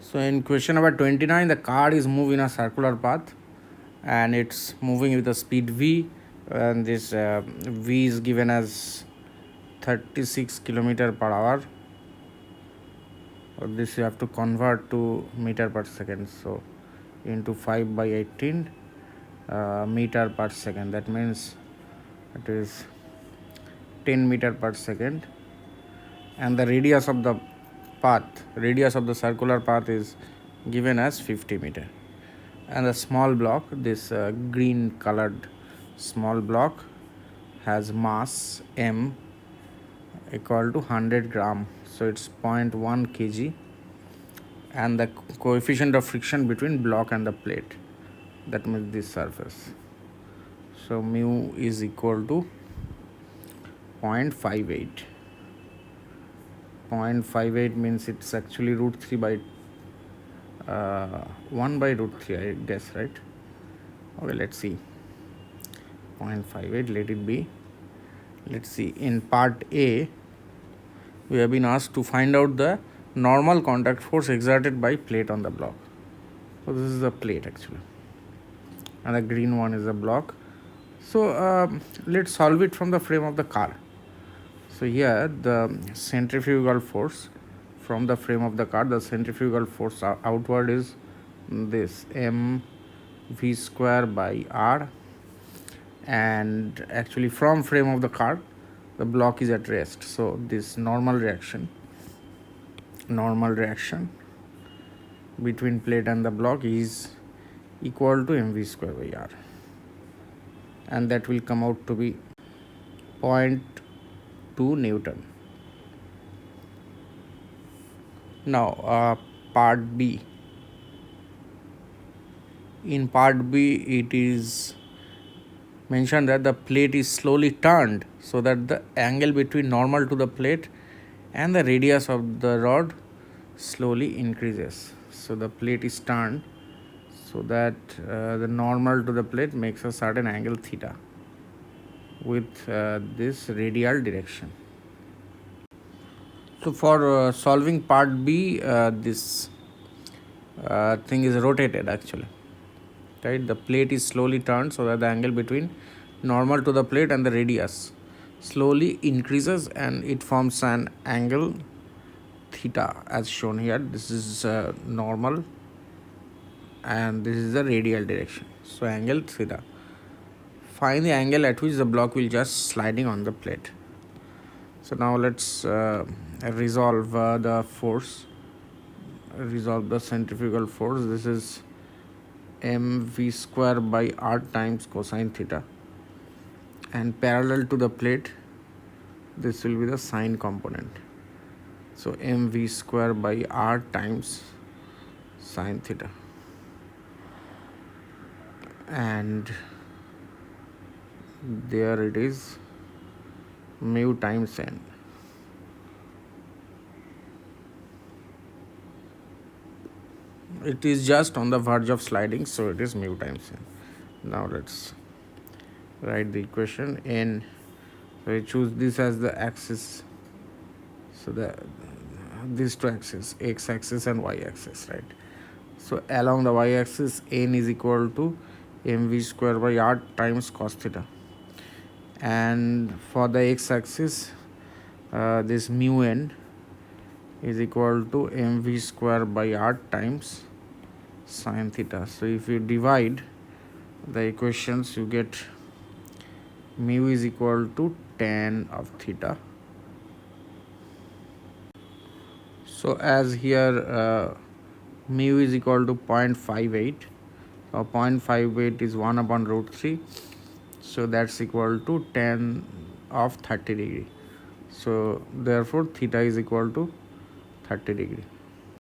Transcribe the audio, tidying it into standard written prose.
So in question number 29, the car is moving a circular path and it's moving with a speed v, and this v is given as 36 kilometer per hour. This you have to convert to meter per second, so into 5 by 18 meter per second. That means it is 10 meter per second, and the radius of the circular path is given as 50 meter. And the small block, this green colored small block, has mass m equal to 100 gram, so it's 0.1 kg, and the coefficient of friction between block and the plate, that means this surface, so mu is equal to 0.58. 0.58 means it's actually root 3 by 1 by root 3, I guess, right? Okay, let's see. 0.58, let it be. Let's see. In part A, we have been asked to find out the normal contact force exerted by plate on the block. So this is the plate actually, and the green one is the block. So let's solve it from the frame of the car. So here the centrifugal force from the frame of the car, the centrifugal force outward is this m v square by r, and actually from frame of the car the block is at rest, so this normal reaction between plate and the block is equal to mv square by r, and that will come out to be 0.2 Newton. Now part B. In part B, it is mentioned that the plate is slowly turned so that the angle between normal to the plate and the radius of the rod slowly increases. So the plate is turned so that the normal to the plate makes a certain angle theta with this radial direction. So for solving part B, this thing is rotated actually, right? The plate is slowly turned so that the angle between normal to the plate and the radius slowly increases, and it forms an angle theta as shown here. This is normal and this is the radial direction, so angle theta. Find the angle at which the block will just sliding on the plate. So now let's resolve the centrifugal force. This is mv square by r times cosine theta, and parallel to the plate this will be the sine component, so mv square by r times sine theta, and there it is mu times n. It is just on the verge of sliding, so it is mu times n. Now let's write the equation. N, so we choose this as the axis, so these two axes, x axis and y axis, right? So along the y axis, n is equal to mv square by r times cos theta, and for the x axis this mu n is equal to mv square by r times sine theta. So if you divide the equations, you get mu is equal to tan of theta. So as here mu is equal to 0.58, so 0.58 is 1 upon root 3, so that's equal to tan of 30 degree. So therefore theta is equal to 30 degree.